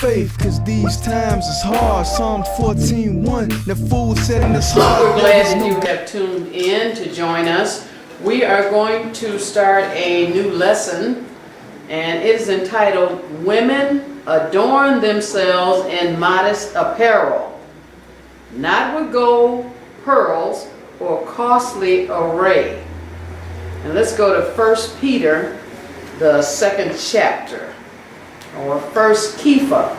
faith, cause these times is hard. Psalm 14:1, the fool said in his heart. We're glad that you have tuned in to join us. We are going to start a new lesson, and it is entitled, Women Adorn Themselves in Modest Apparel, Not with Gold, Pearls, or Costly Array. And let's go to 1 Peter, the 2nd chapter, or 1 Kepha,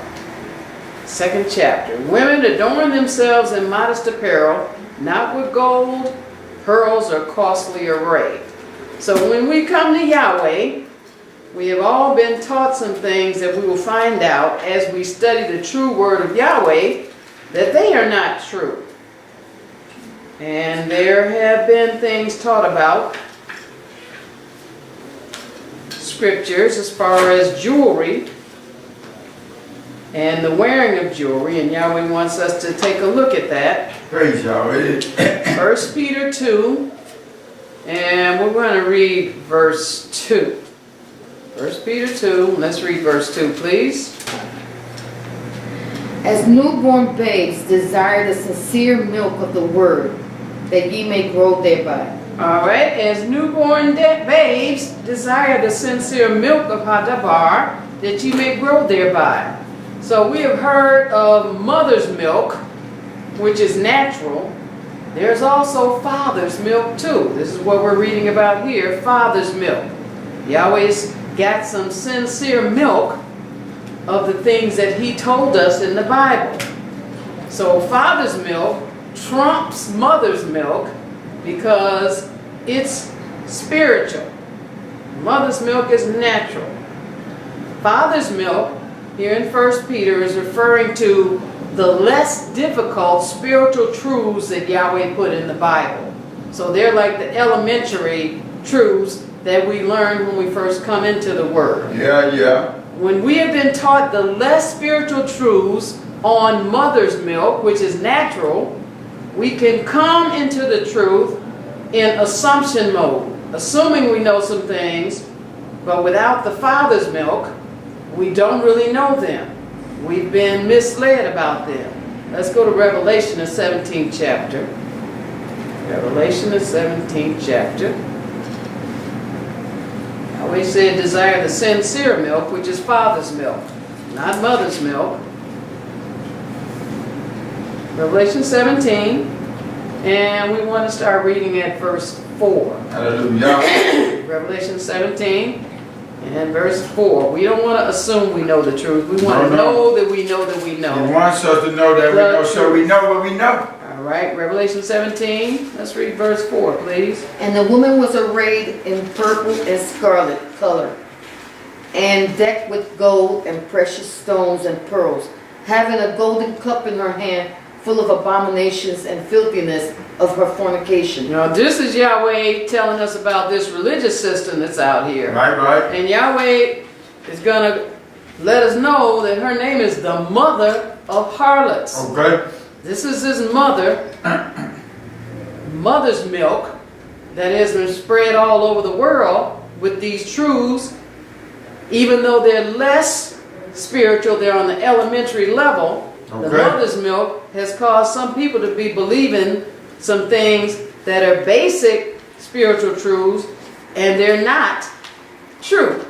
2nd chapter. Women adorn themselves in modest apparel, not with gold, pearls, or costly array. So when we come to Yahweh, we have all been taught some things that we will find out as we study the true word of Yahweh, that they are not true. And there have been things taught about scriptures as far as jewelry and the wearing of jewelry, and Yahweh wants us to take a look at that. Praise Yahweh. 1 Peter 2, and we're going to read verse 2. 1 Peter 2, let's read verse 2, please. As newborn babes desire the sincere milk of the word, that ye may grow thereby. All right, as newborn babes desire the sincere milk of Hadabar, that ye may grow thereby. So we have heard of mother's milk, which is natural. There's also father's milk too. This is what we're reading about here, father's milk. Yahweh's got some sincere milk of the things that he told us in the Bible. So father's milk trumps mother's milk because it's spiritual. Mother's milk is natural. Father's milk here in 1 Peter is referring to the less difficult spiritual truths that Yahweh put in the Bible. So they're like the elementary truths that we learn when we first come into the Word. Yeah. When we have been taught the less spiritual truths on mother's milk, which is natural, we can come into the truth in assumption mode, assuming we know some things, but without the father's milk, we don't really know them. We've been misled about them. Let's go to Revelation, the 17th chapter. Revelation, the 17th chapter. I always said desire the sincere milk, which is father's milk, not mother's milk. Revelation 17, and we want to start reading at verse 4. Hallelujah. Revelation 17 and verse 4. We don't want to assume we know the truth. We want to know that we know that we know. He wants us to know that we know, so we know what we know. All right, Revelation 17. Let's read verse 4, please. And the woman was arrayed in purple and scarlet color, and decked with gold and precious stones and pearls, having a golden cup in her hand, full of abominations and filthiness of her fornication. Now, this is Yahweh telling us about this religious system that's out here. Right. And Yahweh is going to let us know that her name is the mother of harlots. Okay. This is his mother's milk that has been spread all over the world with these truths. Even though they're less spiritual, they're on the elementary level. Okay. The mother's milk has caused some people to be believing some things that are basic spiritual truths, and they're not true.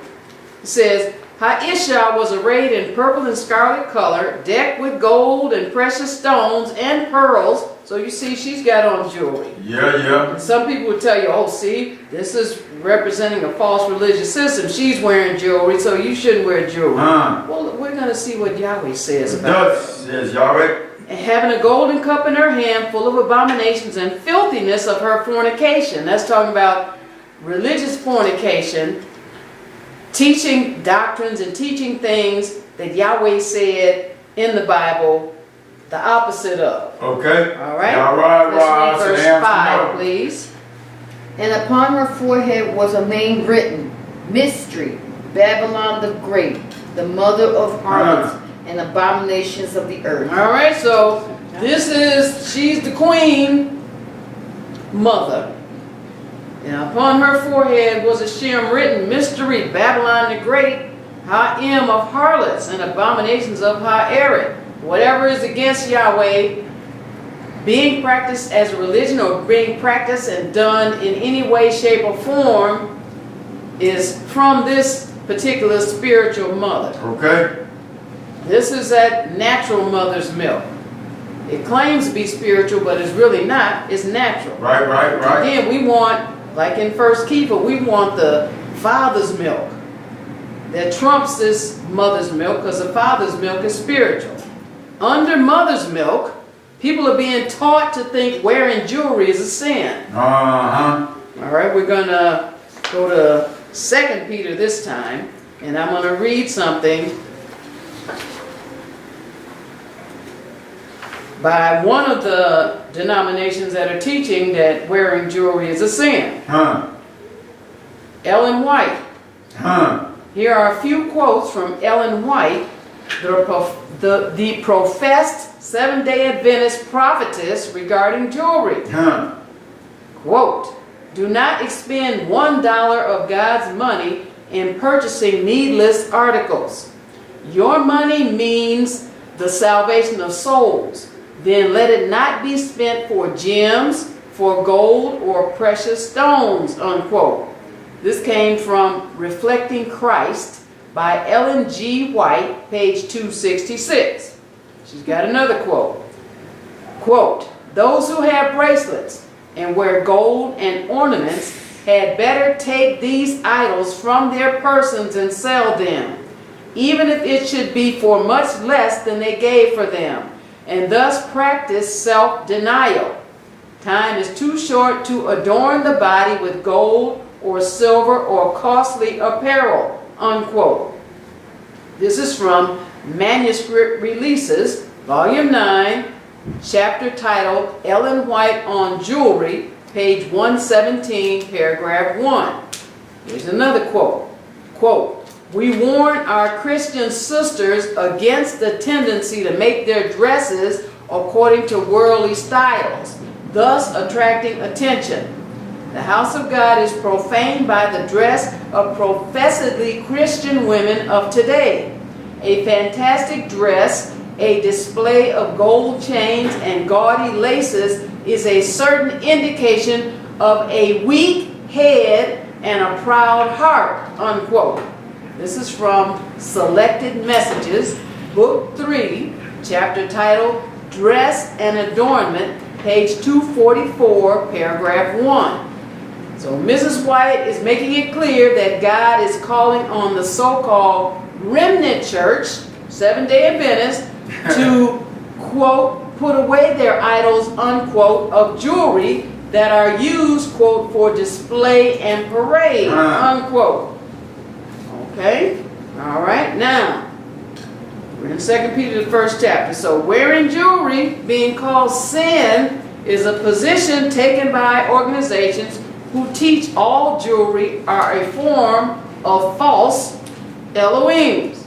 It says, Iyshshah was arrayed in purple and scarlet color, decked with gold and precious stones and pearls. So you see, she's got on jewelry. Yeah. And some people would tell you, oh, see, this is representing a false religious system. She's wearing jewelry, so you shouldn't wear jewelry. Well, we're going to see what Yahweh says about it. Says Yahweh. And having a golden cup in her hand, full of abominations and filthiness of her fornication. That's talking about religious fornication, teaching doctrines and teaching things that Yahweh said in the Bible the opposite of. Okay. All right? Let's read verse 5, please. And upon her forehead was a name written, Mystery, Babylon the Great, the mother of harlots and abominations of the earth. All right, so she's the queen mother. And upon her forehead was a shem written, Mystery, Babylon the Great, ha'im of harlots, and abominations of ha'eret. Whatever is against Yahweh, being practiced as a religion or being practiced and done in any way, shape, or form is from this particular spiritual mother. Okay. This is that natural mother's milk. It claims to be spiritual, but it's really not. It's natural. Right, right, right. Again, we want, like in First Keeper, we want the father's milk that trumps this mother's milk, because the father's milk is spiritual. Under mother's milk, people are being taught to think wearing jewelry is a sin. Uh-huh. All right, we're going to go to 2 Peter this time, and I'm going to read something by one of the denominations that are teaching that wearing jewelry is a sin. Ellen White. Here are a few quotes from Ellen White, the professed Seventh-day Adventist prophetess regarding jewelry. Quote, "Do not expend $1 of God's money in purchasing needless articles. Your money means the salvation of souls. Then let it not be spent for gems, for gold, or precious stones," unquote. This came from Reflecting Christ by Ellen G. White, page 266. She's got another quote. Quote, "Those who have bracelets and wear gold and ornaments had better take these idols from their persons and sell them, even if it should be for much less than they gave for them, and thus practice self-denial. Time is too short to adorn the body with gold or silver or costly apparel," unquote. This is from Manuscript Releases, Volume 9, chapter titled Ellen White on Jewelry, page 117, paragraph 1. Here's another quote. Quote, "We warn our Christian sisters against the tendency to make their dresses according to worldly styles, thus attracting attention. The house of God is profaned by the dress of professedly Christian women of today. A fantastic dress, a display of gold chains and gaudy laces is a certain indication of a weak head and a proud heart," unquote. This is from Selected Messages, Book 3, chapter titled Dress and Adornment, page 244, paragraph 1. So Mrs. White is making it clear that God is calling on the so-called remnant church, Seventh-day Adventists, to, quote, put away their idols, unquote, of jewelry that are used, quote, for display and parade, unquote. Okay? All right, now, we're in 2 Peter, the first chapter. So wearing jewelry, being called sin, is a position taken by organizations who teach all jewelry are a form of false Elohims.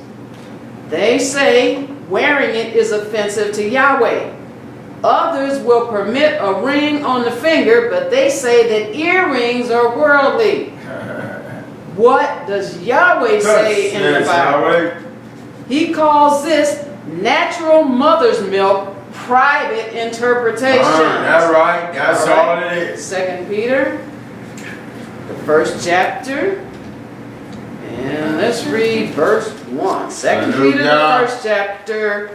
They say wearing it is offensive to Yahweh. Others will permit a ring on the finger, but they say that earrings are worldly. What does Yahweh say in the Bible? He calls this natural mother's milk private interpretation. That's right. That's all it is. 2 Peter, the first chapter. And let's read verse 1. 2 Peter, the first chapter,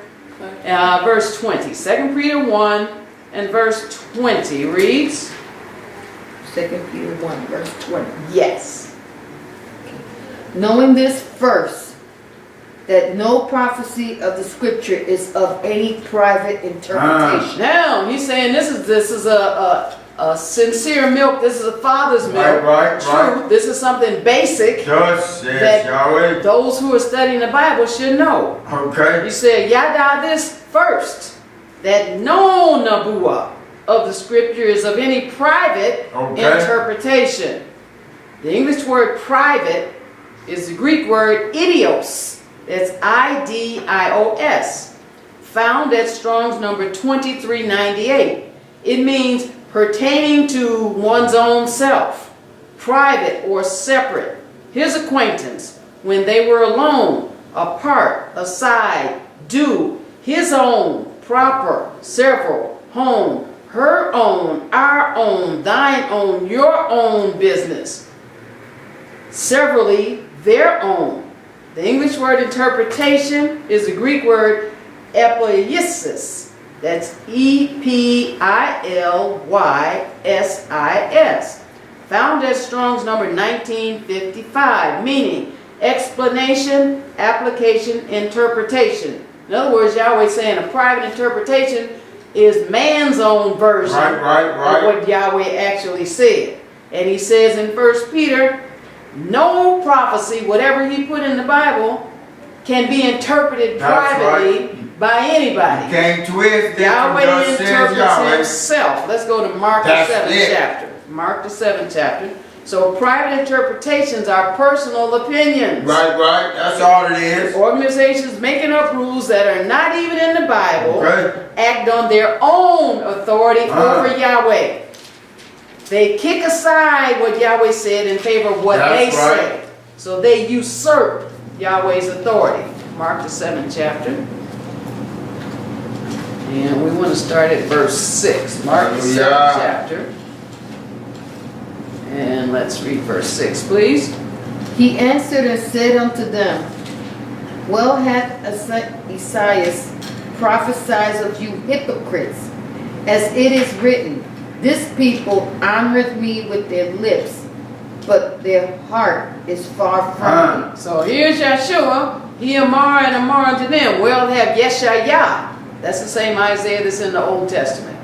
verse 20. 2 Peter 1 and verse 20 reads. 2 Peter 1, verse 20. Yes. "Knowing this first, that no prophecy of the scripture is of any private interpretation." Now, he's saying this is a sincere milk. This is a father's milk. Right. Truth. This is something basic Thus says that Yahweh. those who are studying the Bible should know. Okay. He said, Yada this first, that no nabuah of the scripture is of any private interpretation. The English word private is the Greek word idios. That's I-D-I-O-S, found at Strong's number 2398. It means pertaining to one's own self, private or separate, his acquaintance, when they were alone, apart, aside, do, his own, proper, several, home, her own, our own, thine own, your own business. Severally, their own. The English word interpretation is the Greek word epilyesis. That's EpilYsis. Found at Strong's number 1955, meaning explanation, application, interpretation. In other words, Yahweh saying a private interpretation is man's own version of what Yahweh actually said. And he says in 1 Peter, no prophecy, whatever he put in the Bible, can be interpreted privately by anybody. You can't twist it. Yahweh interprets himself. Let's go to Mark the 7th chapter. Mark the 7th chapter. So private interpretations are personal opinions. Right. That's all it is. Organizations making up rules that are not even in the Bible act on their own authority over Yahweh. They kick aside what Yahweh said in favor of what they say. So they usurp Yahweh's authority. Mark the 7th chapter. And we want to start at verse 6. Mark the 7th chapter. And let's read verse 6, please. He answered and said unto them, well hath Esaias prophesied of you hypocrites, as it is written, this people honoreth me with their lips, but their heart is far from me. So here's Yahshua, he amar and amar unto them, well have YHWH. That's the same Isaiah that's in the Old Testament.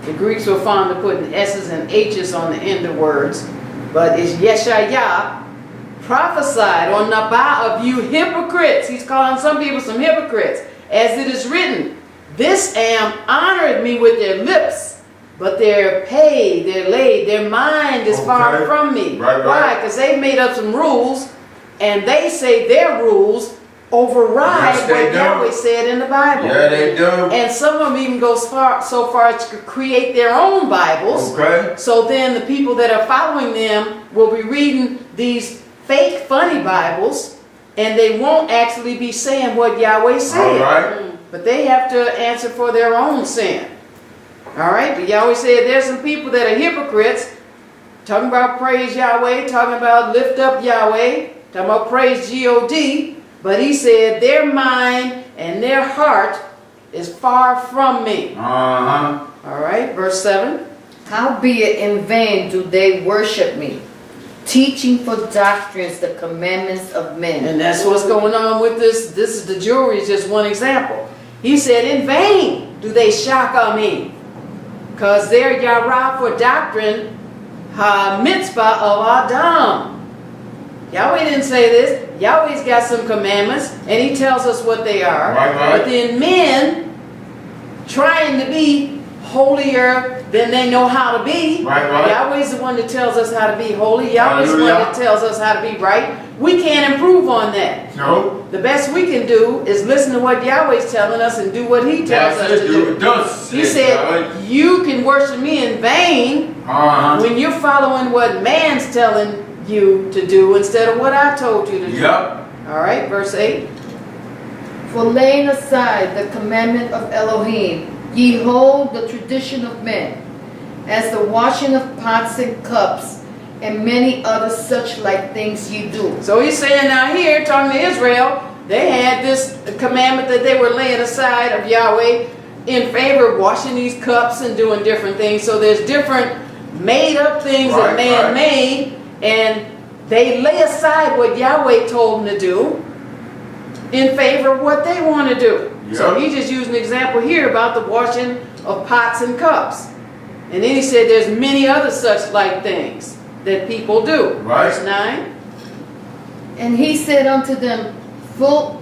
The Greeks were fond of putting S's and H's on the end of words, but it's YHWH prophesied on Nabah of you hypocrites. He's calling some people some hypocrites. As it is written, this am honored me with their lips, but their pay, their mind is far from me. Why? Because they've made up some rules, and they say their rules override what Yahweh said in the Bible. Yeah, they do. And some of them even go so far as to create their own Bibles. So then the people that are following them will be reading these fake, funny Bibles, and they won't actually be saying what Yahweh said. But they have to answer for their own sin. All right? But Yahweh said there's some people that are hypocrites, talking about praise Yahweh, talking about lift up Yahweh, talking about praise G-O-D, but he said their mind and their heart is far from me. All right, verse 7. Howbeit in vain do they worship me, teaching for doctrines the commandments of men. And that's what's going on with this. This is the jewelry, is just one example. He said, in vain do they shaka me, because they're Yahweh for doctrine, ha-mitzvah of Adam. Yahweh didn't say this. Yahweh's got some commandments, and he tells us what they are. But then men, trying to be holier than they know how to be. Yahweh's the one that tells us how to be holy. Yahweh's the one that tells us how to be right. We can't improve on that. No. The best we can do is listen to what Yahweh's telling us and do what he tells us to do. He said, you can worship me in vain when you're following what man's telling you to do instead of what I told you to do. All right, verse 8. For laying aside the commandment of Elohim, ye hold the tradition of men, as the washing of pots and cups, and many other such like things ye do. So he's saying now here, talking to Israel, they had this commandment that they were laying aside of Yahweh in favor of washing these cups and doing different things. So there's different made up things that man made, and they lay aside what Yahweh told them to do in favor of what they want to do. So he just used an example here about the washing of pots and cups. And then he said there's many other such like things that people do. Verse 9. And he said unto them, full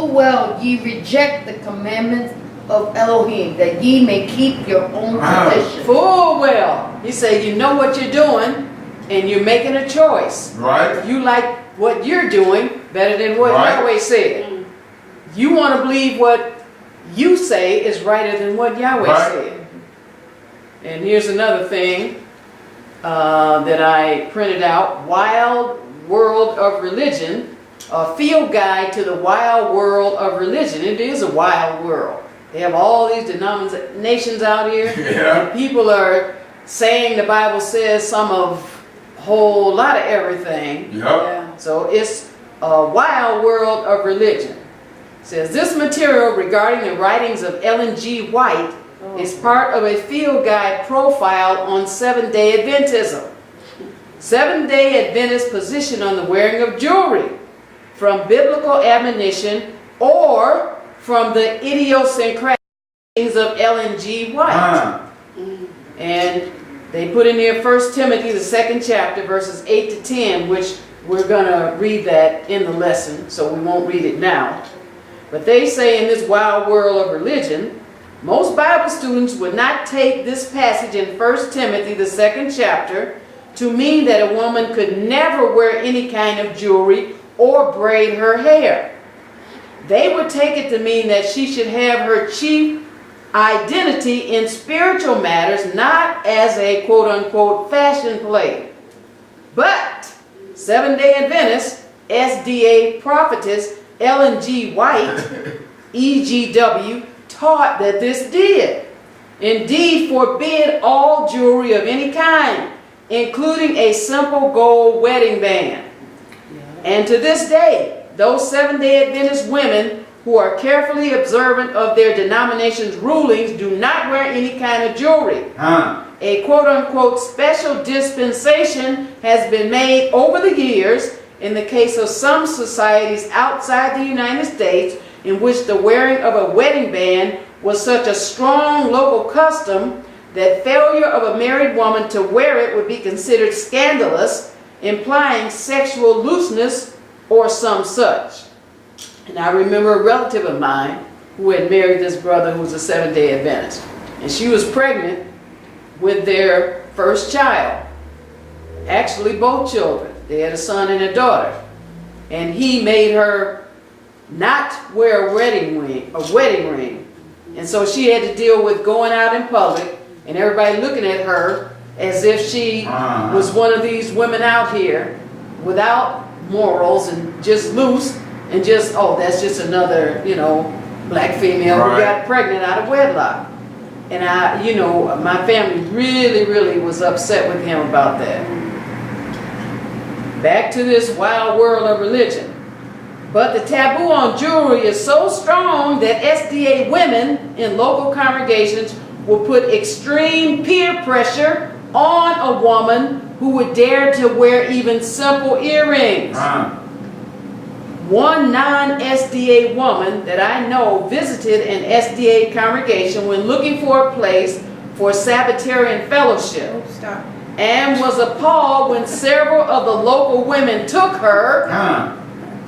well ye reject the commandments of Elohim, that ye may keep your own tradition. Full well. He said, you know what you're doing, and you're making a choice. You like what you're doing better than what Yahweh said. You want to believe what you say is righter than what Yahweh said. And here's another thing that I printed out. Wild World of Religion a field guide to the wild world of religion. It is a wild world. They have all these denominations out here. Yeah. And people are saying the Bible says some of a whole lot of everything. Yep. So it's a wild world of religion. It says this material regarding the writings of Ellen G. White is part of a field guide profile on Seventh-day Adventism. Seventh-day Adventist position on the wearing of jewelry, from biblical admonition or from the idiosyncratic things of Ellen G. White. And they put in there 1 Timothy, the 2nd chapter, verses 8 to 10, which we're going to read that in the lesson, so we won't read it now. But they say in this wild world of religion, most Bible students would not take this passage in 1 Timothy, the 2nd chapter, to mean that a woman could never wear any kind of jewelry or braid her hair. They would take it to mean that she should have her chief identity in spiritual matters, not as a quote-unquote fashion play. But Seventh-day Adventist, SDA prophetess Ellen G. White, EGW, taught that this did indeed forbid all jewelry of any kind, including a simple gold wedding band. And to this day, those Seventh-day Adventist women who are carefully observant of their denomination's rulings do not wear any kind of jewelry. A quote-unquote special dispensation has been made over the years in the case of some societies outside the United States in which the wearing of a wedding band was such a strong local custom that failure of a married woman to wear it would be considered scandalous, implying sexual looseness or some such. And I remember a relative of mine who had married this brother who was a Seventh-day Adventist. And she was pregnant with their first child. Actually, both children. They had a son and a daughter. And he made her not wear a wedding ring. And so she had to deal with going out in public and everybody looking at her as if she was one of these women out here without morals and just loose and just, oh, that's just another, black female who got pregnant out of wedlock. And my family really, really was upset with him about that. Back to this wild world of religion. But the taboo on jewelry is so strong that SDA women in local congregations will put extreme peer pressure on a woman who would dare to wear even simple earrings. One non-SDA woman that I know visited an SDA congregation when looking for a place for Sabbatarian fellowship. And was appalled when several of the local women took her,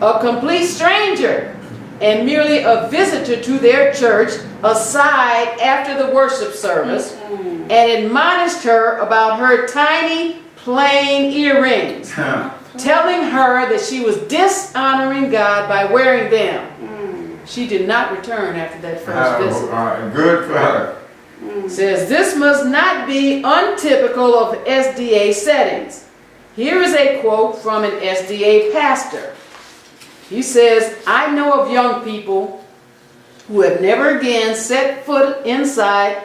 a complete stranger, and merely a visitor to their church, aside after the worship service, and admonished her about her tiny, plain earrings, telling her that she was dishonoring God by wearing them. She did not return after that first visit. Good for her. Says this must not be untypical of SDA settings. Here is a quote from an SDA pastor. He says, I know of young people who have never again set foot inside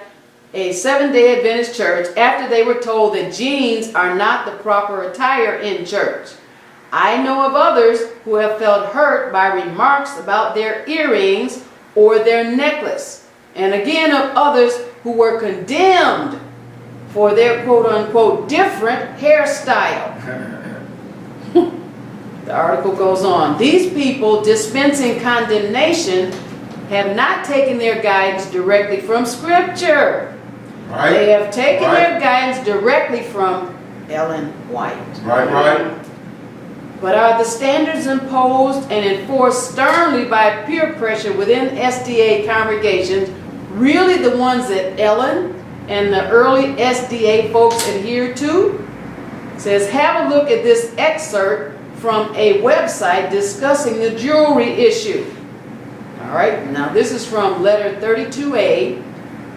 a Seventh-day Adventist church after they were told that jeans are not the proper attire in church. I know of others who have felt hurt by remarks about their earrings or their necklace. And again of others who were condemned for their quote-unquote different hairstyle. The article goes on. These people dispensing condemnation have not taken their guidance directly from Scripture. They have taken their guidance directly from Ellen White. But are the standards imposed and enforced sternly by peer pressure within SDA congregations really the ones that Ellen and the early SDA folks adhered to? It says, have a look at this excerpt from a website discussing the jewelry issue. All right, now this is from letter 32A,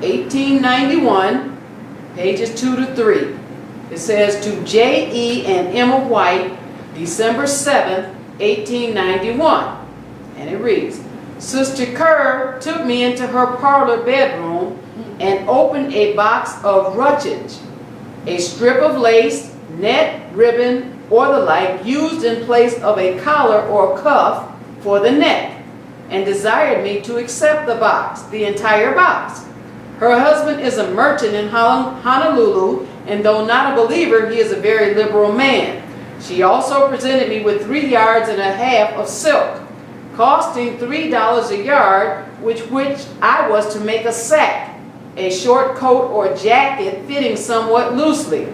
1891, pages 2 to 3. It says, to J.E. and Emma White, December 7th, 1891. And it reads, Sister Kerr took me into her parlor bedroom and opened a box of ruchage, a strip of lace, net, ribbon, or the like used in place of a collar or cuff for the neck, and desired me to accept the box, the entire box. Her husband is a merchant in Honolulu, and though not a believer, he is a very liberal man. She also presented me with 3 yards and a half of silk, costing $3 a yard, which I was to make a sack, a short coat or jacket fitting somewhat loosely.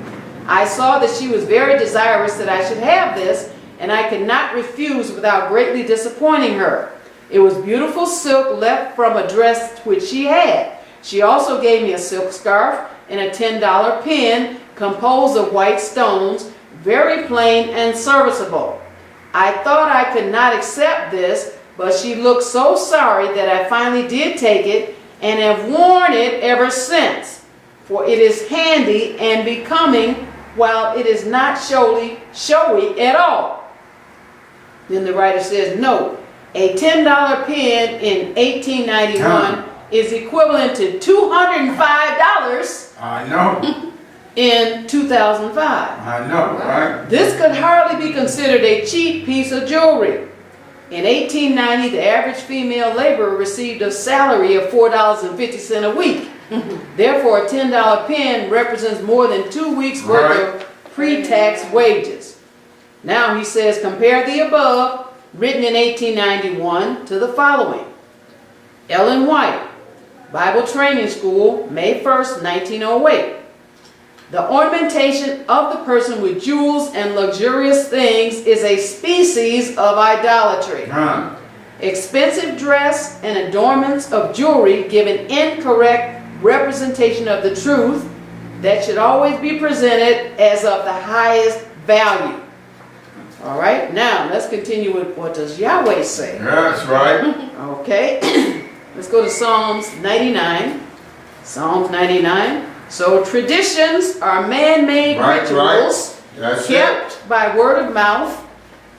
I saw that she was very desirous that I should have this, and I could not refuse without greatly disappointing her. It was beautiful silk left from a dress which she had. She also gave me a silk scarf and a $10 pin composed of white stones, very plain and serviceable. I thought I could not accept this, but she looked so sorry that I finally did take it and have worn it ever since. For it is handy and becoming, while it is not showy at all. Then the writer says, note, a $10 pin in 1891 is equivalent to $205 I know. in 2005. I know, right? This could hardly be considered a cheap piece of jewelry. In 1890, the average female laborer received a salary of $4.50 a week. Therefore, a $10 pin represents more than 2 weeks' worth of pre-tax wages. Now he says, compare the above, written in 1891, to the following. Ellen White, Bible Training School, May 1st, 1908. The ornamentation of the person with jewels and luxurious things is a species of idolatry. Expensive dress and adornments of jewelry give an incorrect representation of the truth that should always be presented as of the highest value. All right, now let's continue with what does Yahweh say. That's right. Okay, let's go to Psalms 99. Psalms 99. So traditions are man-made rituals kept by word of mouth,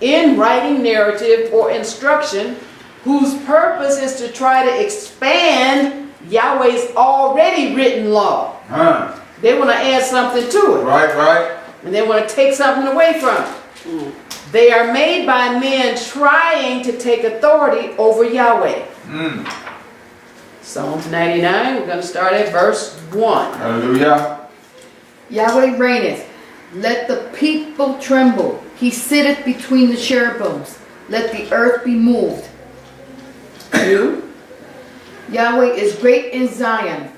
in writing, narrative, or instruction, whose purpose is to try to expand Yahweh's already written law. They want to add something to it. Right. And they want to take something away from it. They are made by men trying to take authority over Yahweh. Psalms 99, we're going to start at verse 1. Hallelujah. Yahweh reigneth. Let the people tremble. He sitteth between the cherubims. Let the earth be moved. 2. Yahweh is great in Zion,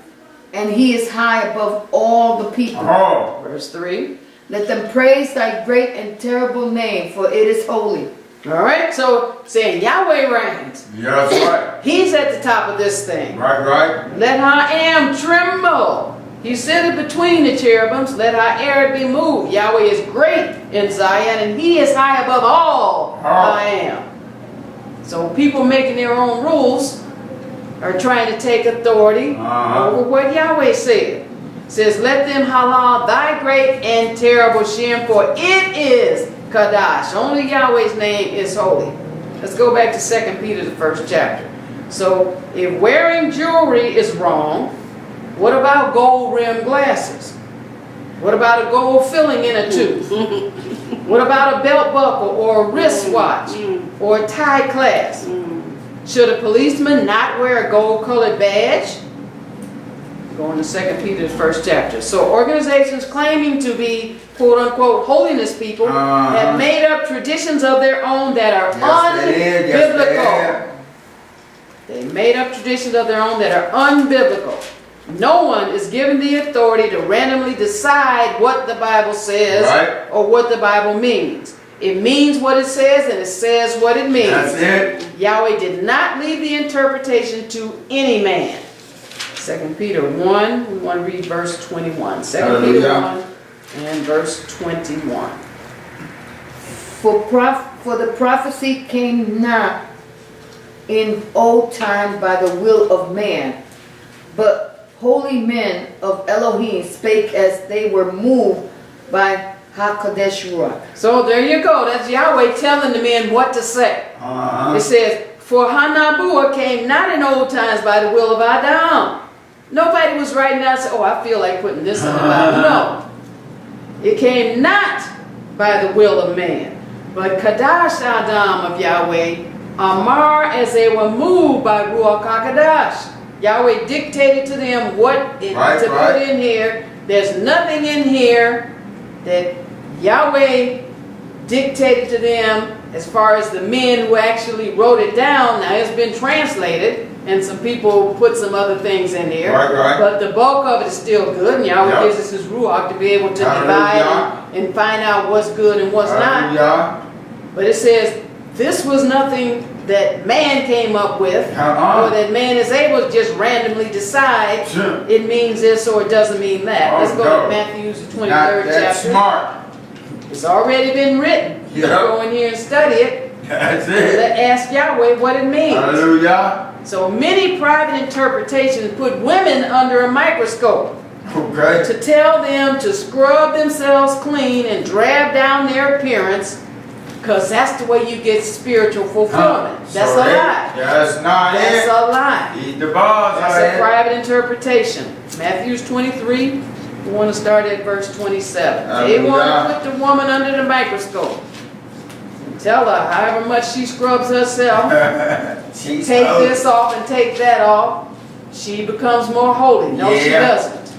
and he is high above all the people. Verse 3. Let them praise thy great and terrible name, for it is holy. All right, so saying Yahweh reigns. Yeah, that's right. He's at the top of this thing. Right. Let her am tremble. He sitteth between the cherubims. Let her air be moved. Yahweh is great in Zion, and he is high above all I am. So people making their own rules are trying to take authority over what Yahweh said. It says, let them halal thy great and terrible Shem, for it is Kadash. Only Yahweh's name is holy. Let's go back to 2 Peter, the 1st chapter. So, if wearing jewelry is wrong, what about gold-rimmed glasses? What about a gold filling in a tooth? What about a belt buckle or a wristwatch or a tie clasp? Should a policeman not wear a gold-colored badge? Going to 2 Peter, the 1st chapter. So organizations claiming to be quote-unquote holiness people have made up traditions of their own that are unbiblical. They made up traditions of their own that are unbiblical. No one is given the authority to randomly decide what the Bible says or what the Bible means. It means what it says, and it says what it means. That's it. Yahweh did not leave the interpretation to any man. 2 Peter 1, we want to read verse 21. 2 Peter 1 and verse 21. For the prophecy came not in old time by the will of man, but holy men of Elohim spake as they were moved by HaKadosh Ruach. So there you go. That's Yahweh telling the men what to say. It says, for Hanabua came not in old times by the will of Adam. Nobody was writing out and saying, oh, I feel like putting this in the Bible. No. It came not by the will of man, but Kadash Adam of Yahweh, Amar, as they were moved by Ruach HaKadosh. Yahweh dictated to them what to put in here. There's nothing in here that Yahweh dictated to them as far as the men who actually wrote it down. Now it's been translated and some people put some other things in there. But the bulk of it is still good, and Yahweh gives us his Ruach to be able to divide and find out what's good and what's not. But it says this was nothing that man came up with, or that man is able to just randomly decide it means this or it doesn't mean that. Let's go to Matthew 23rd chapter. Smart. It's already been written. You go in here and study it. That's it. Ask Yahweh what it means. Hallelujah. So many private interpretations put women under a microscope to tell them to scrub themselves clean and drab down their appearance, because that's the way you get spiritual fulfillment. That's a lie. That's not That's it. a lie. Eat the balls. That's a private interpretation. Matthew 23, we want to start at verse 27. They want to put the woman under the microscope. Tell her however much she scrubs herself, take this off and take that off, she becomes more holy. No, she doesn't.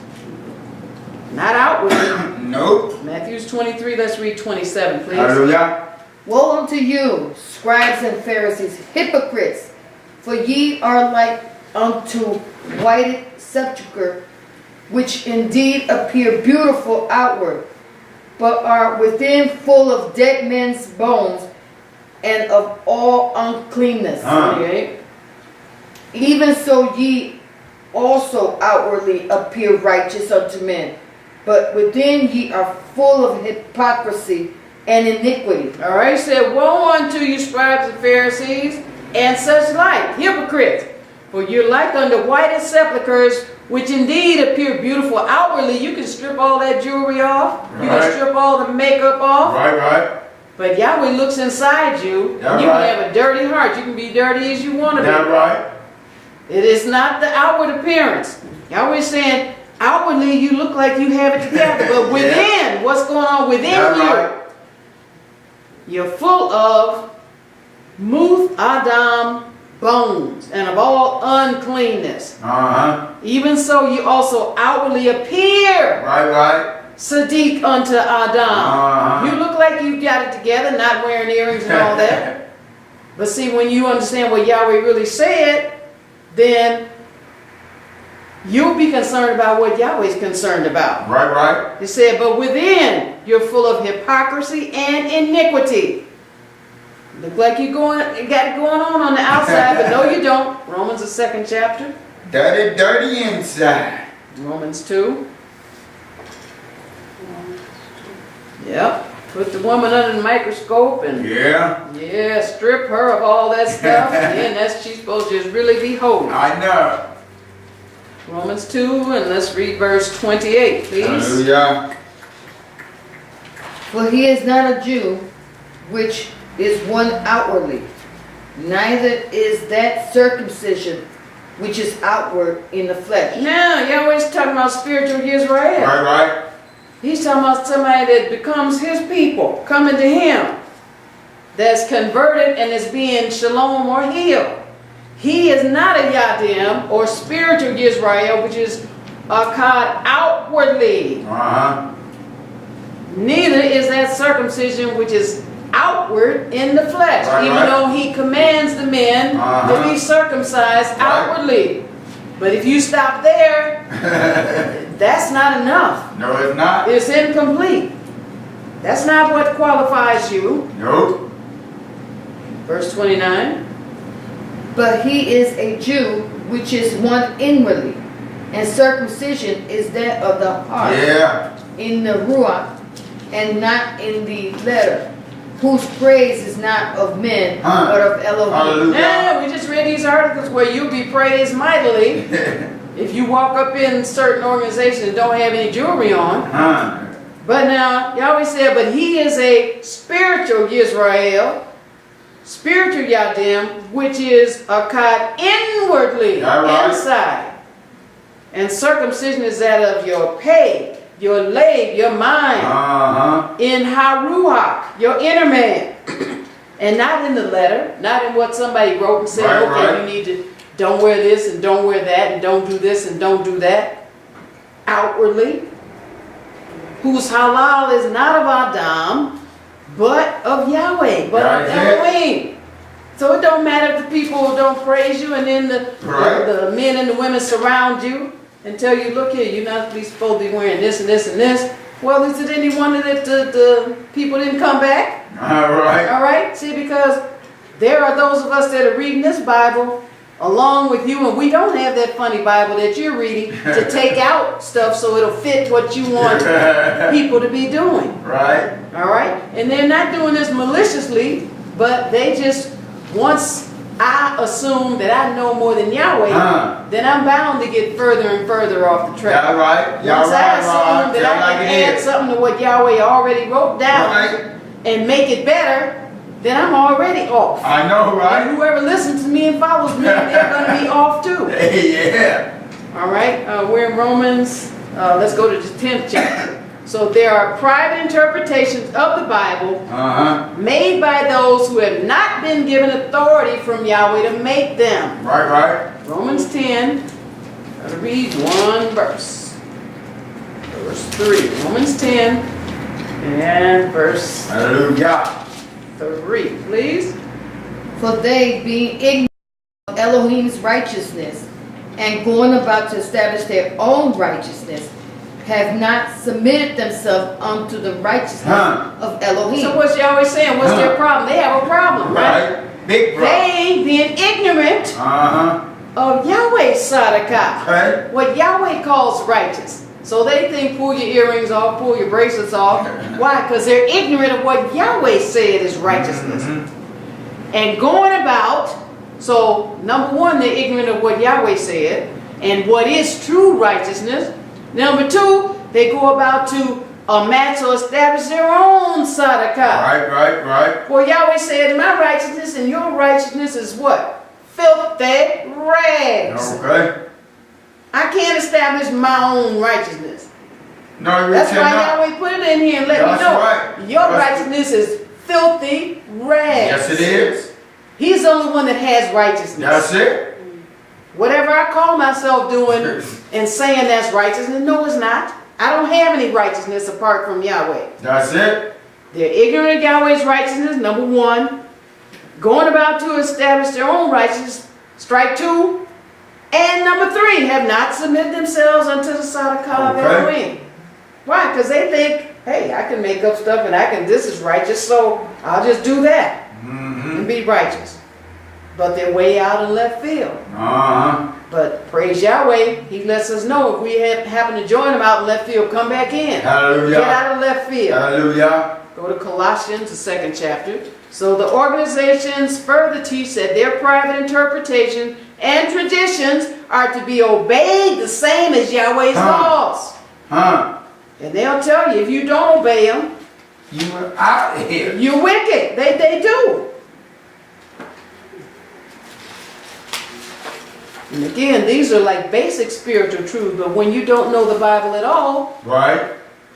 Not outwardly. Nope. Matthew 23, let's read 27, please. Hallelujah. Woe unto you, scribes and Pharisees, hypocrites! For ye are like unto whited sepulchre, which indeed appear beautiful outward, but are within full of dead men's bones and of all uncleanness. 28. Even so ye also outwardly appear righteous unto men, but within ye are full of hypocrisy and iniquity. All right, he said, woe unto you, scribes and Pharisees, and such like, hypocrites! For you're like unto whited sepulchres, which indeed appear beautiful outwardly. You can strip all that jewelry off. You can strip all the makeup off. Right. But Yahweh looks inside you, and you can have a dirty heart. You can be dirty as you want to be. Right. It is not the outward appearance. Yahweh is saying, outwardly you look like you have it together, but within, what's going on within you? You're full of muth Adam bones and of all uncleanness. Even so, you also outwardly appear Sadiq unto Adam. You look like you got it together, not wearing earrings and all that. But see, when you understand what Yahweh really said, then you'll be concerned about what Yahweh's concerned about. Right. He said, but within, you're full of hypocrisy and iniquity. Look like you got it going on the outside, but no you don't. Romans the 2nd chapter. Dirty inside. Romans 2. Yep. Put the woman under the microscope and strip her of all that stuff. And then she's supposed to just really be holy. I know. Romans 2, and let's read verse 28, please. Hallelujah. For he is not a Jew, which is one outwardly, neither is that circumcision which is outward in the flesh. Now, Yahweh's talking about spiritual Yisrael. Right. He's talking about somebody that becomes his people, coming to him, that's converted and is being shalom or healed. He is not a Yadim or spiritual Yisrael, which is akkad outwardly. Neither is that circumcision which is outward in the flesh, even though he commands the men to be circumcised outwardly. But if you stop there, that's not enough. No, it's not. It's incomplete. That's not what qualifies you. Nope. Verse 29. But he is a Jew, which is one inwardly, and circumcision is that of the heart, in the ruach, and not in the letter, whose praise is not of men, but of Elohim. Yeah, we just read these articles where you'll be praised mightily if you walk up in certain organizations and don't have any jewelry on. But now, Yahweh said, but he is a spiritual Yisrael, spiritual Yadim, which is akkad inwardly, inside. And circumcision is that of your pay, your layil, your mind, in haruach, your inner man. And not in the letter, not in what somebody wrote and said, okay, you need to, don't wear this and don't wear that and don't do this and don't do that. Outwardly. Whose halal is not of Adam, but of Yahweh, but of Elohim. So it don't matter if the people don't praise you and then the men and the women surround you and tell you, look here, you're not supposed to be wearing this and this and this. Well, is it any wonder that the people didn't come back? All right. All right? See, because there are those of us that are reading this Bible along with you, and we don't have that funny Bible that you're reading to take out stuff so it'll fit what you want people to be doing. Right. All right? And they're not doing this maliciously, but they just, once I assume that I know more than Yahweh, then I'm bound to get further and further off the track. Y'all right. Once I assume that I can add something to what Yahweh already wrote down and make it better, then I'm already off. I know, right? And whoever listens to me and follows me, they're going to be off too. Yeah. All right, we're in Romans. Let's go to the 10th chapter. So there are private interpretations of the Bible made by those who have not been given authority from Yahweh to make them. Right. Romans 10, I'll read one verse. Verse 3. Romans 10 and verse Hallelujah. 3, please. For they, being ignorant of Elohim's righteousness, and going about to establish their own righteousness, have not submitted themselves unto the righteousness of Elohim. So what's Yahweh saying? What's their problem? They have a problem, right? Big problem. They, being ignorant of Yahweh's sadakah, what Yahweh calls righteous. So they think pull your earrings off, pull your bracelets off. Why? Because they're ignorant of what Yahweh said is righteousness. And going about, so number one, they're ignorant of what Yahweh said and what is true righteousness. Number two, they go about to amass or establish their own sadakah. Right. Well, Yahweh said, my righteousness and your righteousness is what? Filthy rags. Okay. I can't establish my own righteousness. No, you That's why cannot. Yahweh put it in here and let me know. Your righteousness is filthy rags. Yes, it is. He's the only one that has righteousness. That's it. Whatever I call myself doing and saying that's righteousness, no, it's not. I don't have any righteousness apart from Yahweh. That's it. They're ignorant of Yahweh's righteousness, number one. Going about to establish their own righteousness, strike two. And number three, have not submitted themselves unto the sadakah of Elohim. Why? Because they think, hey, I can make up stuff and this is righteous, so I'll just do that and be righteous. But they're way out in left field. But praise Yahweh, he lets us know if we happen to join him out in left field, come back in. Hallelujah. Get out of left field. Hallelujah. Go to Colossians, the 2nd chapter. So the organizations further teach that their private interpretation and traditions are to be obeyed the same as Yahweh's laws. And they'll tell you, if you don't obey them, you're out of here. You're wicked. They do. And again, these are like basic spiritual truths, but when you don't know the Bible at all,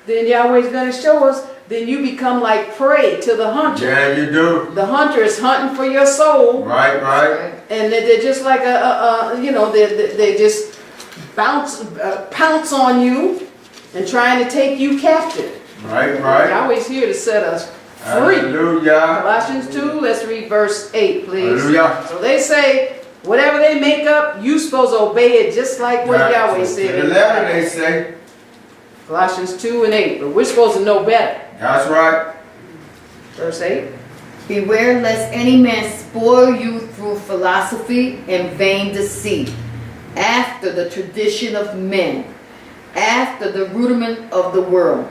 then Yahweh's going to show us, then you become like prey to the hunter. Yeah, you do. The hunter is hunting for your soul. Right. And they're just like they just pounce on you and trying to take you captive. Right. Yahweh's here to set us free. Hallelujah. Colossians 2, let's read verse 8, please. Hallelujah. So they say, whatever they make up, you supposed to obey it just like what Yahweh said. In the letter they say. Colossians 2 and 8, but we're supposed to know better. That's right. Verse 8. Beware lest any man spoil you through philosophy and vain deceit, after the tradition of men, after the rudiment of the world,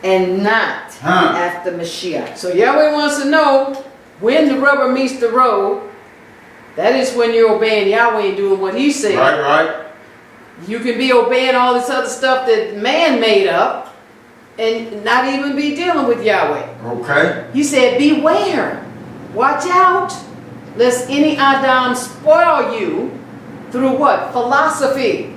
and not after Mashiach. So Yahweh wants to know when the rubber meets the road. That is when you're obeying Yahweh and doing what he said. Right. You can be obeying all this other stuff that man made up, and not even be dealing with Yahweh. Okay. He said, beware, watch out, lest any Adam spoil you through what? Philosophy.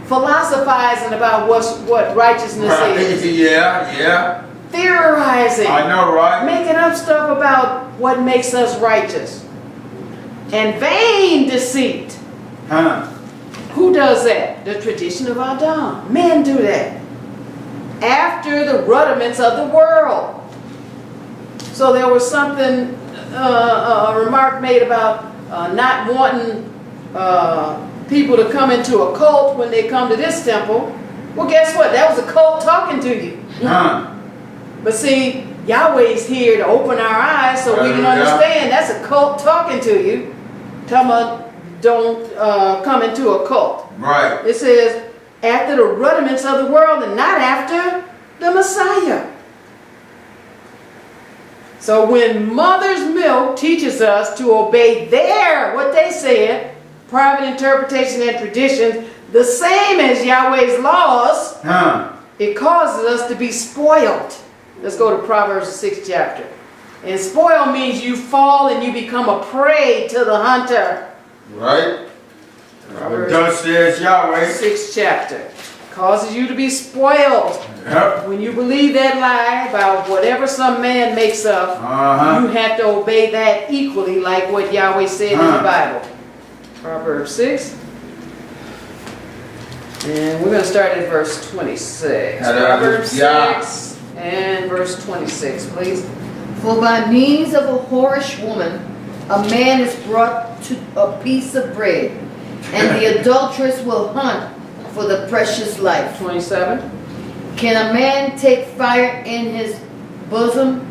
Philosophizing about what righteousness is. Yeah. Theorizing. I know, right? Making up stuff about what makes us righteous. And vain deceit. Huh. Who does that? The tradition of Adam. Men do that. After the rudiments of the world. So there was something, a remark made about not wanting people to come into a cult when they come to this temple. Well, guess what? That was a cult talking to you. Huh. But see, Yahweh's here to open our eyes so we can Hallelujah. understand that's a cult talking to you. Talking about don't come into a cult. Right. It says, after the rudiments of the world and not after the Messiah. So when mother's milk teaches us to obey what they said, private interpretation and traditions, the same as Yahweh's laws, Huh. it causes us to be spoiled. Let's go to Proverbs 6th chapter. And spoil means you fall and you become a prey to the hunter. Right. Proverbs Thus says Yahweh. 6th chapter. Causes you to be spoiled. Yep. When you believe that lie about whatever some man makes up, you have to obey that equally like what Yahweh said in the Bible. Proverbs 6. And we're going to start at verse 26. Proverbs 6 and verse 26, please. For by means of a whorish woman, a man is brought to a piece of bread, and the adulteress will hunt for the precious life. 27. Can a man take fire in his bosom,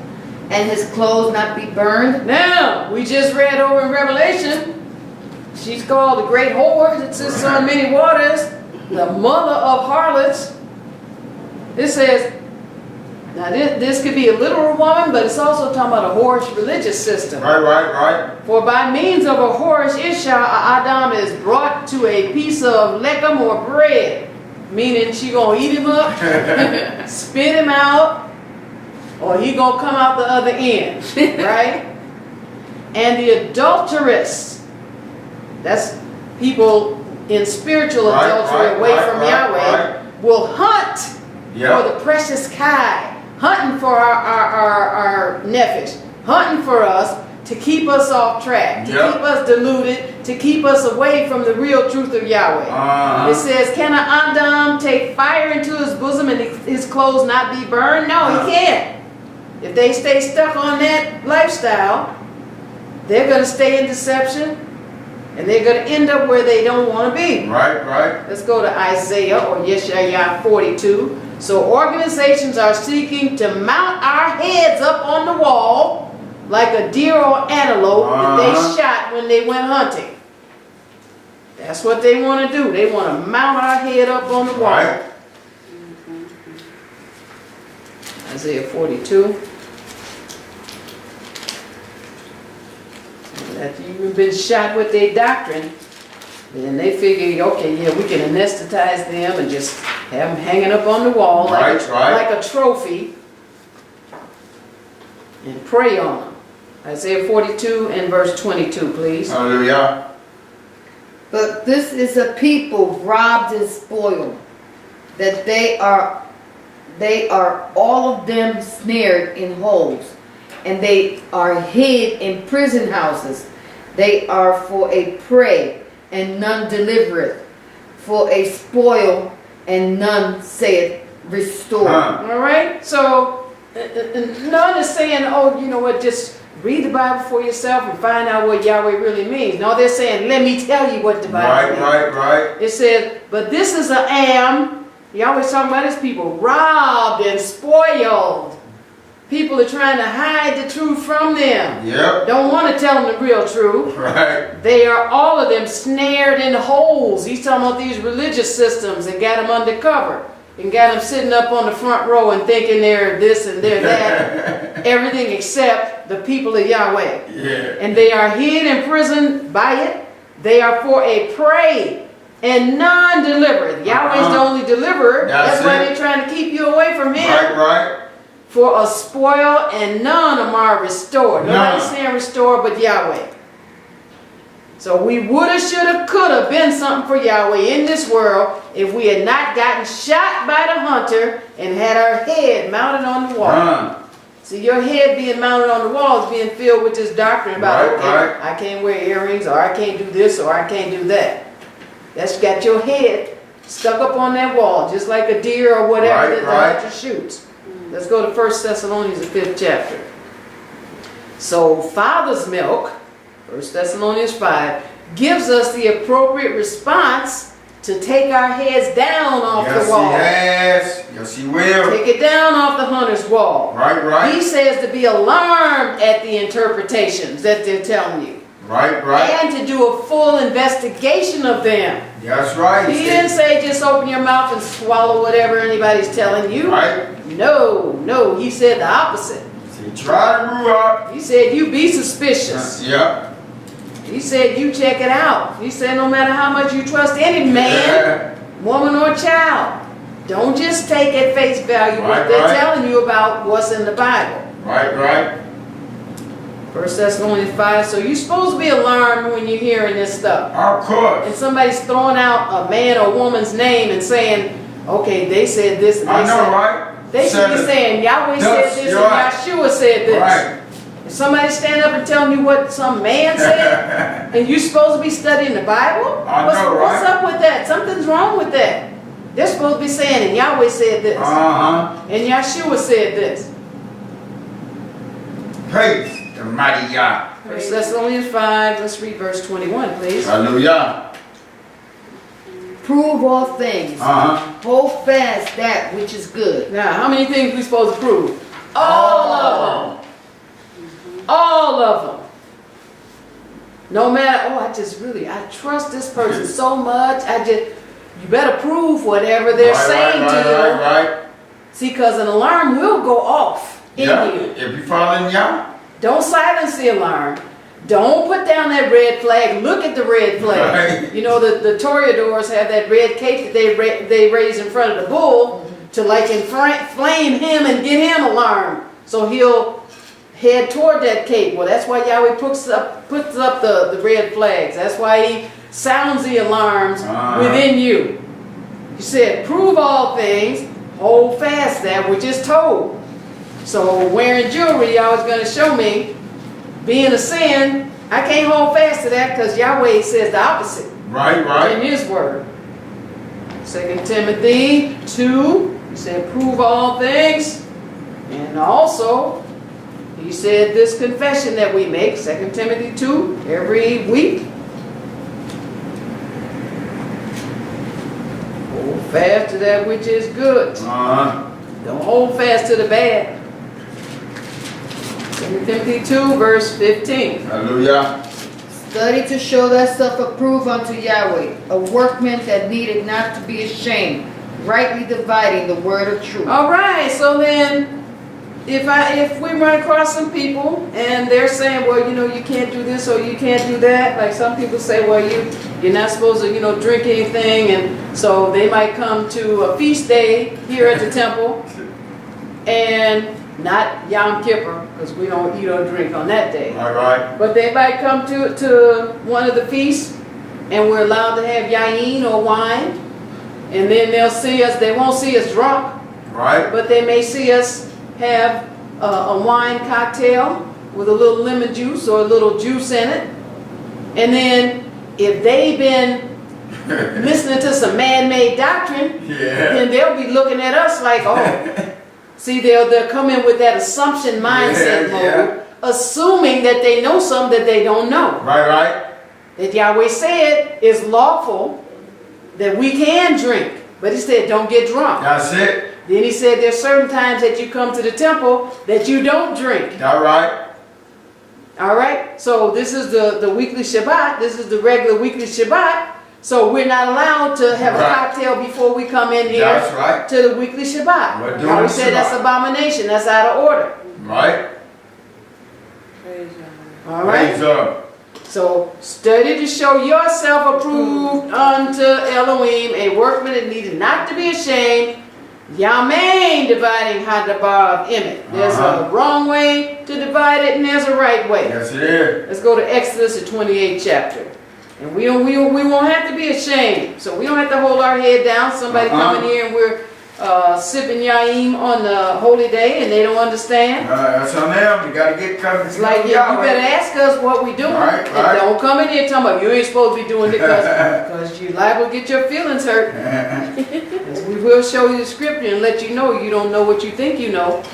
and his clothes not be burned? Now, we just read over in Revelation, she's called the great whore that sits on many waters, the mother of harlots. It says, now this could be a literal woman, but it's also talking about a whorish religious system. Right. For by means of a whorish Iyshshah, Adam is brought to a piece of lechem or bread, meaning she gonna eat him up, spit him out, or he gonna come out the other end, right? And the adulteress, that's people in spiritual adultery away from Yahweh, will hunt for the precious kai, hunting for our nephesh, hunting for us to keep us off track, to keep us deluded, to keep us away from the real truth of Yahweh. It says, can an Adam take fire into his bosom and his clothes not be burned? No, he can't. If they stay stuck on that lifestyle, they're going to stay in deception, and they're going to end up where they don't want to be. Right. Let's go to Isaiah or Yeshayahu 42. So organizations are seeking to mount our heads up on the wall like a deer or antelope that they shot when they went hunting. That's what they want to do. They want to mount our head up on the wall. Right. Isaiah 42. That you've been shot with their doctrine, then they figure, okay, yeah, we can anesthetize them and just have them hanging up on the wall like a trophy and pray on them. Isaiah 42 and verse 22, please. Hallelujah. But this is a people robbed and spoiled, that they are all of them snared in holes, and they are hid in prison houses. They are for a prey, and none delivereth, for a spoil, and none saith restore. All right, so none is saying, oh, you know what, just read the Bible for yourself and find out what Yahweh really means. No, they're saying, let me tell you what the Bible means. Right. It says, but this is an am. Yahweh's talking about his people, robbed and spoiled. People are trying to hide the truth from them. Yep. Don't want to tell them the real truth. Right. They are, all of them, snared in holes. He's talking about these religious systems and got them undercover. And got them sitting up on the front row and thinking they're this and they're that. Everything except the people of Yahweh. Yeah. And they are hid in prison by it. They are for a prey. and none delivereth. Yahweh's the only deliverer. That's why they're trying to keep you away from him. Right, right. For a spoil, and none of them are restored. Nobody's saying restore but Yahweh. So we woulda, shoulda, coulda been something for Yahweh in this world if we had not gotten shot by the hunter and had our head mounted on the wall. See, your head being mounted on the wall is being filled with this doctrine about, I can't wear earrings, or I can't do this, or I can't do that. That's got your head stuck up on that wall, just like a deer or whatever that the hunter shoots. Let's go to 1 Thessalonians, the 5th chapter. So, father's milk, 1 Thessalonians 5, gives us the appropriate response to take our heads down off the wall. Yes, he will. Take it down off the hunter's wall. Right, right. He says to be alarmed at the interpretations that they're telling you. Right, right. And to do a full investigation of them. That's right. He didn't say just open your mouth and swallow whatever anybody's telling you. Right. No, no. He said the opposite. See, try to rule out. He said you be suspicious. Yeah. He said you check it out. He said no matter how much you trust any man, woman, or child, don't just take at face value what they're telling you about what's in the Bible. Right, right. 1 Thessalonians 5. So you're supposed to be alarmed when you're hearing this stuff. Of course. And somebody's throwing out a man or woman's name and saying, okay, they said this and they said, right? They should be saying, Yahweh said this and Yahshua said this. Right. If somebody stand up and telling you what some man said, and you're supposed to be studying the Bible, what's up with that? Something's wrong with that. They're supposed to be saying, and Yahweh said this. And Yahshua said this. Praise the mighty Yah. 1 Thessalonians 5, let's read verse 21, please. Hallelujah. Prove all things. Hold fast that which is good. Now, how many things we supposed to prove? All of them. All of them. No matter, I trust this person so much. You better prove whatever they're saying to you. Right. See, because an alarm will go off in you. If you following Yah. Don't silence the alarm. Don't put down that red flag. Look at the red flag. Right. You know, the toreadors have that red cape that they raise in front of the bull to like inflame him and get him alarmed. So he'll head toward that cape. Well, that's why Yahweh puts up the red flags. That's why he sounds the alarms within you. He said, prove all things, hold fast that which is told. So wearing jewelry, y'all was going to show me, being a sin, I can't hold fast to that because Yahweh says the opposite. Right. In his word. 2 Timothy 2, he said, prove all things. And also, he said this confession that we make, 2 Timothy 2, every week. Hold fast to that which is good. Don't hold fast to the bad. 2 Timothy 2, verse 15. Hallelujah. Study to show thyself approved unto Yahweh, a workman that needed not to be ashamed, rightly dividing the word of truth. All right, so then if we run across some people and they're saying, well, you can't do this or you can't do that, like some people say, well, you're not supposed to, drink anything, and so they might come to a feast day here at the temple, and not Yom Kippur, because we don't eat or drink on that day. Right. But they might come to one of the feasts, and we're allowed to have yayin or wine, and then they'll see us. They won't see us drunk, right? But they may see us have a wine cocktail with a little lemon juice or a little juice in it, and then if they've been listening to some man-made doctrine, then they'll be looking at us like, oh. See, they'll come in with that assumption mindset mode, assuming that they know something that they don't know. Right. That Yahweh said is lawful, that we can drink. But he said, don't get drunk. That's it. Then he said, there's certain times that you come to the temple that you don't drink. All right. All right? So this is the weekly Shabbat. This is the regular weekly Shabbat. So we're not allowed to have a cocktail before we come in here to the weekly Shabbat. Now we said that's abomination. That's out of order. Right. All right. So study to show yourself approved unto Elohim, a workman that needed not to be ashamed. Yamein, dividing Hadabar of Emmett. There's a wrong way to divide it and there's a right way. Yes, it is. Let's go to Exodus, the 28th chapter. And we won't have to be ashamed. So we don't have to hold our head down. Somebody coming here and we're sipping Yowm on the holy day and they don't understand. That's on them. You gotta get covered. It's like, you better ask us what we doing. Right. And don't come in here talking about you ain't supposed to be doing it because you liable to get your feelings hurt. We will show you the scripture and let you know you don't know what you think you know.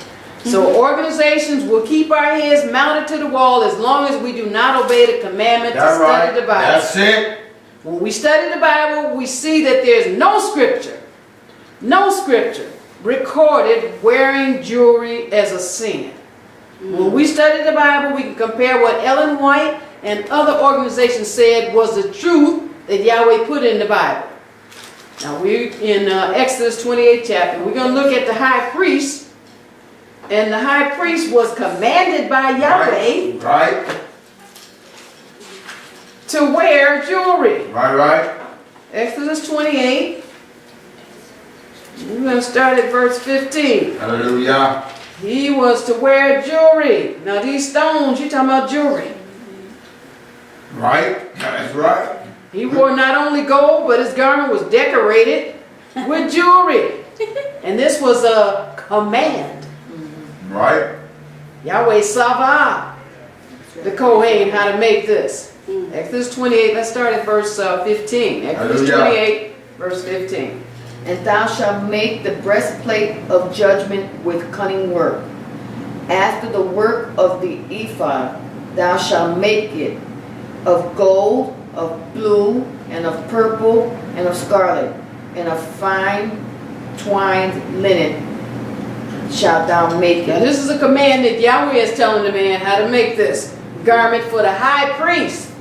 So organizations will keep our heads mounted to the wall as long as we do not obey the commandment to study the Bible. That's it. When we study the Bible, we see that there's no scripture recorded wearing jewelry as a sin. When we study the Bible, we can compare what Ellen White and other organizations said was the truth that Yahweh put in the Bible. Now we're in Exodus 28th chapter. We're going to look at the high priest. And the high priest was commanded by Yahweh Right. to wear jewelry. Right. Exodus 28. We're going to start at verse 15. Hallelujah. He was to wear jewelry. Now these stones, you're talking about jewelry. Right. That's right. He wore not only gold, but his garment was decorated with jewelry. And this was a command. Right. Yahweh Savah, the Kohen, how to make this. Exodus 28, let's start at verse 15. Exodus 28, verse 15. And thou shalt make the breastplate of judgment with cunning work. After the work of the ephod, thou shalt make it of gold, of blue, and of purple, and of scarlet, and of fine twined linen shalt thou make Now it. this is a command that Yahweh is telling the man how to make this garment for the high priest.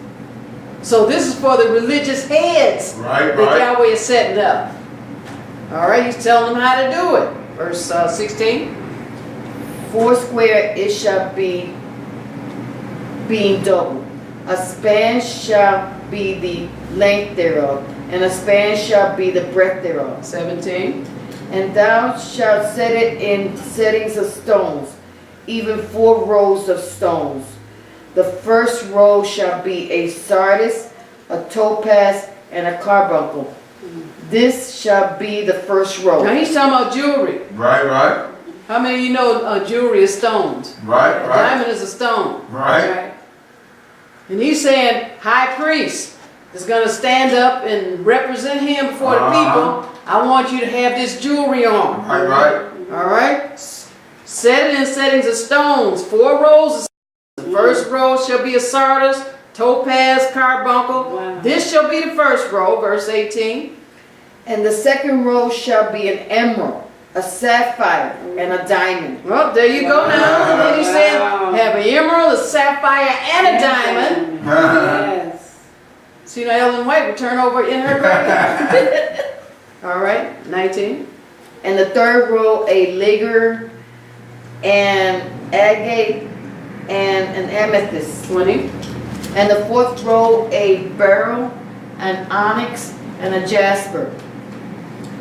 So this is for the religious heads that Yahweh is setting up. Alright, he's telling them how to do it. Verse 16. Foursquare it shall be, being double. A span shall be the length thereof, and a span shall be the breadth thereof. 17. And thou shalt set it in settings of stones, even 4 rows of stones. The first row shall be a sardius, a topaz, and a carbuncle. This shall be the first row. Now he's talking about jewelry. Right. How many of you know jewelry is stones? Right. A diamond is a stone. Right. And he's saying, high priest is going to stand up and represent him before the people. I want you to have this jewelry on. Right. All right? Set it in settings of stones. 4 rows of stones. The first row shall be a sardius, topaz, carbuncle. Wow. This shall be the first row, verse 18. And the second row shall be an emerald, a sapphire, and a diamond. Well, there you go now. And then he said, Wow. have an emerald, a sapphire, and a diamond. Yes. See, now Ellen White would turn over in her grave. All right, 19. And the third row a ligure, and agate, and an amethyst. 20. And the fourth row a beryl, an onyx, and a jasper.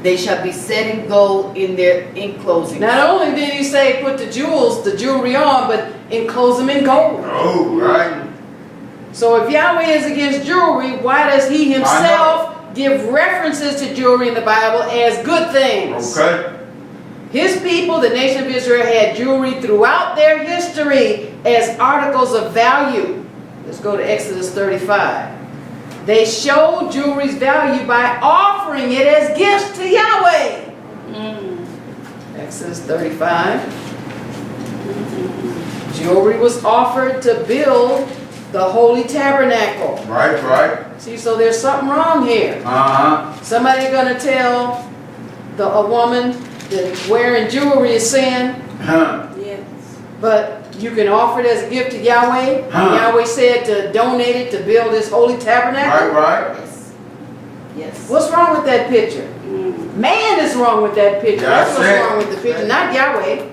They shall be set in gold in their enclosing. Not only did he say put the jewelry on, but enclose them in gold. Oh, right. So if Yahweh is against jewelry, why does he himself give references to jewelry in the Bible as good things? Okay. His people, the nation of Israel, had jewelry throughout their history as articles of value. Let's go to Exodus 35. They showed jewelry's value by offering it as gifts to Yahweh. Exodus 35. Jewelry was offered to build the holy tabernacle. Right. See, so there's something wrong here. Somebody gonna tell a woman that wearing jewelry is sin, Yes. but you can offer it as a gift to Yahweh. And Yahweh said to donate it to build this holy tabernacle. Right. Yes. What's wrong with that picture? Man is wrong with that picture. That's what's wrong with the picture, not Yahweh.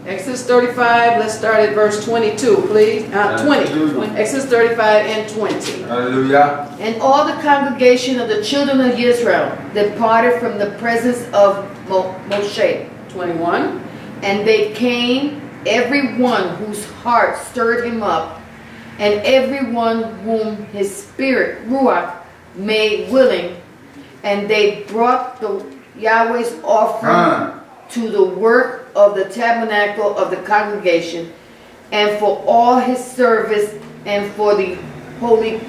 Exodus 35, let's start at verse 22, please. 20. Hallelujah. Exodus 35 and 20. Hallelujah. And all the congregation of the children of Israel departed from the presence of Moshe. 21. And they came, every one whose heart stirred him up, and every one whom his spirit, Ruach, made willing. And they brought the Yahweh's offering to the work of the tabernacle of the congregation, and for all his service, and for the holy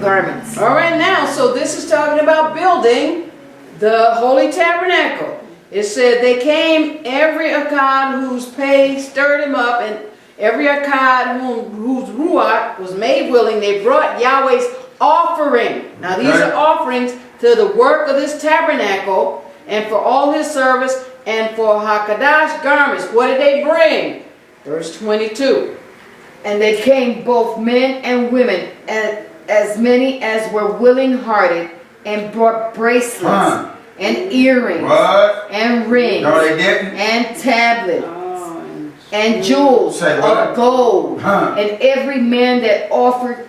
garments. All right, now, so this is talking about building the holy tabernacle. It said they came, every Akkad whose pay stirred him up, and every Akkad whose Ruach was made willing, they brought Yahweh's offering. Now these are offerings to the work of this tabernacle, and for all his service, and for Hakadash garments. What did they bring? Verse 22. And they came both men and women, and as many as were willing-hearted, and brought bracelets, and earrings, and rings, No, they didn't. and tablets, Oh, and jewels Say what? of gold. Huh. And every man that offered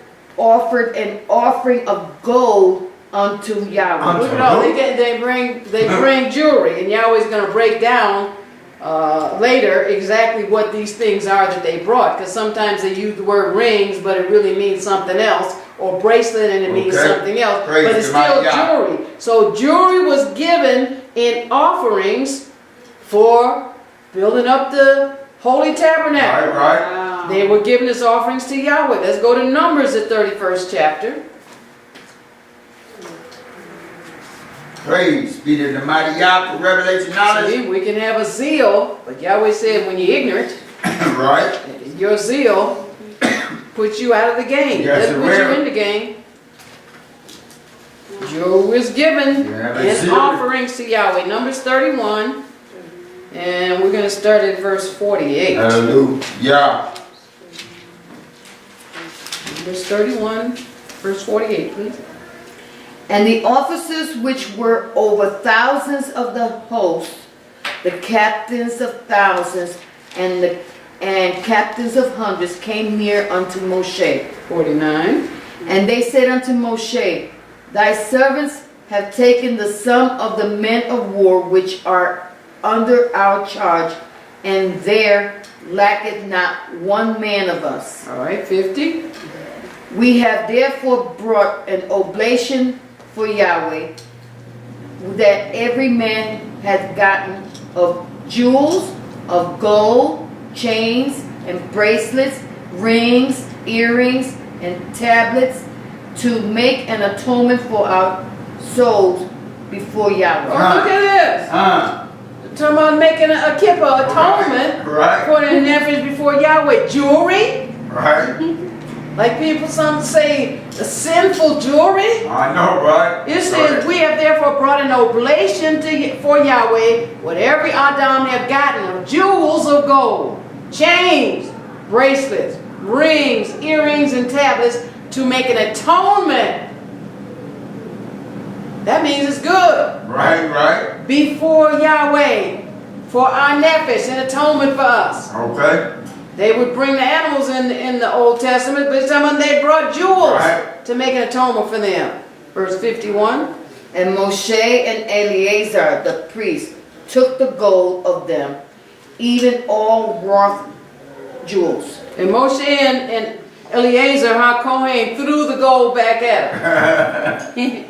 an offering of gold unto Yahweh. Look at all, they bring jewelry, and Yahweh's going to break down later exactly what these things are that they brought, because sometimes they use the word rings, but it really means something else, or bracelet and it means something else, Praise but it's the mighty still God. jewelry. So jewelry was given in offerings for building up the holy tabernacle. Right. wow. They were giving as offerings to Yahweh. Let's go to Numbers, the 31st chapter. Praise be to the mighty God for revelation knowledge. See, we can have a zeal, but Yahweh said when you're ignorant, Right. your zeal puts you out of the game. Yes, Doesn't it put you will. in the game. Job was given Yeah, in zeal. offerings to Yahweh. Numbers 31, and we're going to start at verse 48. Hallelujah. Numbers 31, verse 48, please. And the officers which were over thousands of the host, the captains of thousands, and captains of hundreds came near unto Moshe. 49. And they said unto Moshe, Thy servants have taken the sum of the men of war which are under our charge, and there lacketh not one man of us. All right, 50. We have therefore brought an oblation for Yahweh, that every man hath gotten of jewels, of gold, chains, and bracelets, rings, earrings, and tablets, to make an atonement for our souls before Yahweh. Oh, look at this. Talking about making a kippah atonement Right. for the nefesh before Yahweh. Jewelry, Right. like people some say, the sinful jewelry. I know, right? It says, we have therefore brought an oblation for Yahweh, what every Adam have gotten of jewels of gold, chains, bracelets, rings, earrings, and tablets, to make an atonement. That means it's good. Right. Before Yahweh, for our nefesh, an atonement for us. Okay. They would bring the animals in the Old Testament, but some they brought jewels Right. to make an atonement for them. Verse 51. And Moshe and Eleazar the priest took the gold of them, even all wrought jewels. And Moshe and Eleazar, Kohen, threw the gold back at him.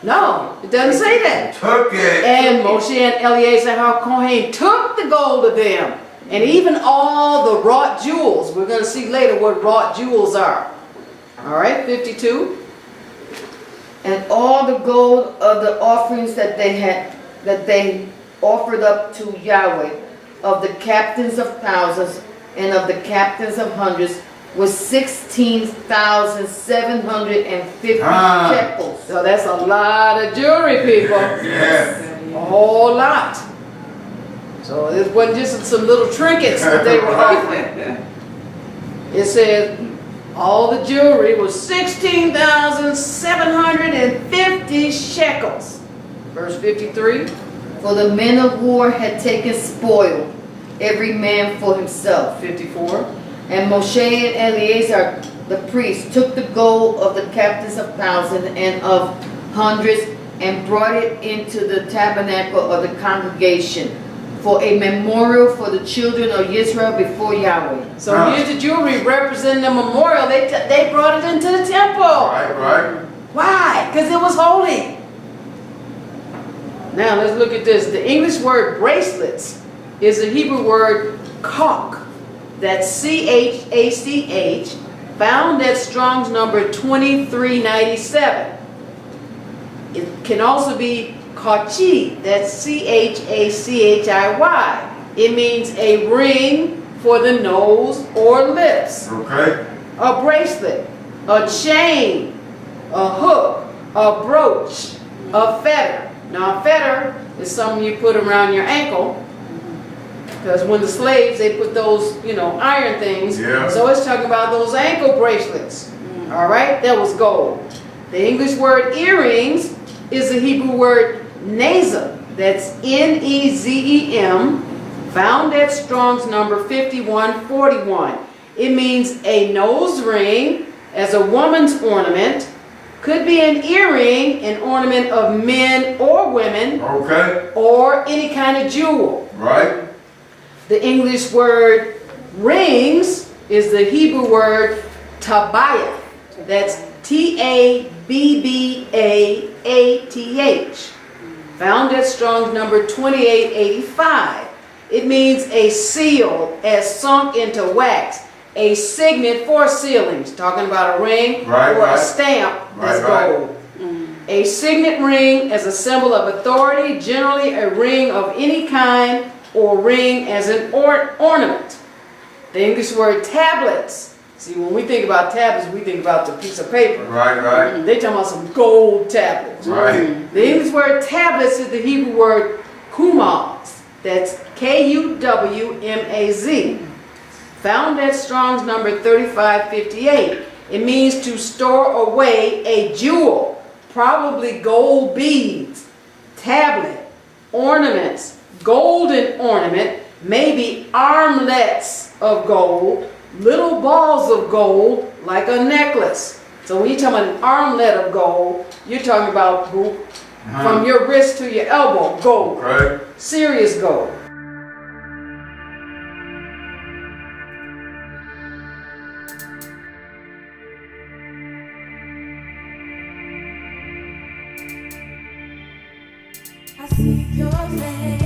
No, it doesn't say that. Took it. And Moshe and Eleazar, Kohen, took the gold of them, and even all the wrought jewels. We're going to see later what wrought jewels are. All right, 52. And all the gold of the offerings that they offered up to Yahweh, of the captains of thousands and of the captains of hundreds, was 16,750 shekels. So that's a lot of jewelry, people. Yeah. A whole lot. So it wasn't just some little trinkets that they were offering. It says all the jewelry was 16,750 shekels. Verse 53. For the men of war had taken spoil, every man for himself. 54. And Moshe and Eleazar the priest took the gold of the captains of thousands and of hundreds and brought it into the tabernacle of the congregation for a memorial for the children of Israel before Yahweh. So here's the jewelry representing the memorial. They brought it into the temple. Right. Why? Because it was holy. Now let's look at this. The English word bracelets is the Hebrew word chach. That's C-H-A-C-H, found at Strong's number 2397. It can also be chachi. That's C-H-A-C-H-I-Y. It means a ring for the nose or lips. Okay. A bracelet, a chain, a hook, a brooch, a fetter. Now a fetter is something you put around your ankle, because when the slaves, they put those, iron things. Yeah. So it's talking about those ankle bracelets. All right, that was gold. The English word earrings is the Hebrew word nezem. That's N-E-Z-E-M, found at Strong's number 5141. It means a nose ring as a woman's ornament. Could be an earring, an ornament of men or women, Okay. or any kind of jewel. Right. The English word rings is the Hebrew word tabayah. That's T-A-B-B-A-A-T-H. Found at Strong's number 2885. It means a seal as sunk into wax. A signet for sealings. Talking about a ring or a stamp that's gold. A signet ring as a symbol of authority, generally a ring of any kind, or ring as an ornament. The English word tablets. See, when we think about tablets, we think about the piece of paper. Right. They talking about some gold tablets. Right. The English word tablets is the Hebrew word kumaz. That's K-U-W-M-A-Z. Found at Strong's number 3558. It means to store away a jewel, probably gold beads, tablet, ornaments, golden ornament, maybe armlets of gold, little balls of gold like a necklace. So when you're talking about an armlet of gold, you're talking about from your wrist to your elbow, gold. Right. Serious gold. I see your face,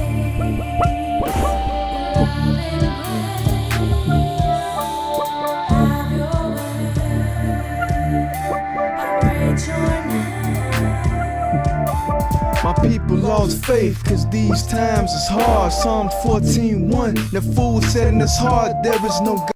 have your way. I praise your name. My people lost faith, cause these times is hard. Psalm 14:1, the fool said in his heart, there is no God.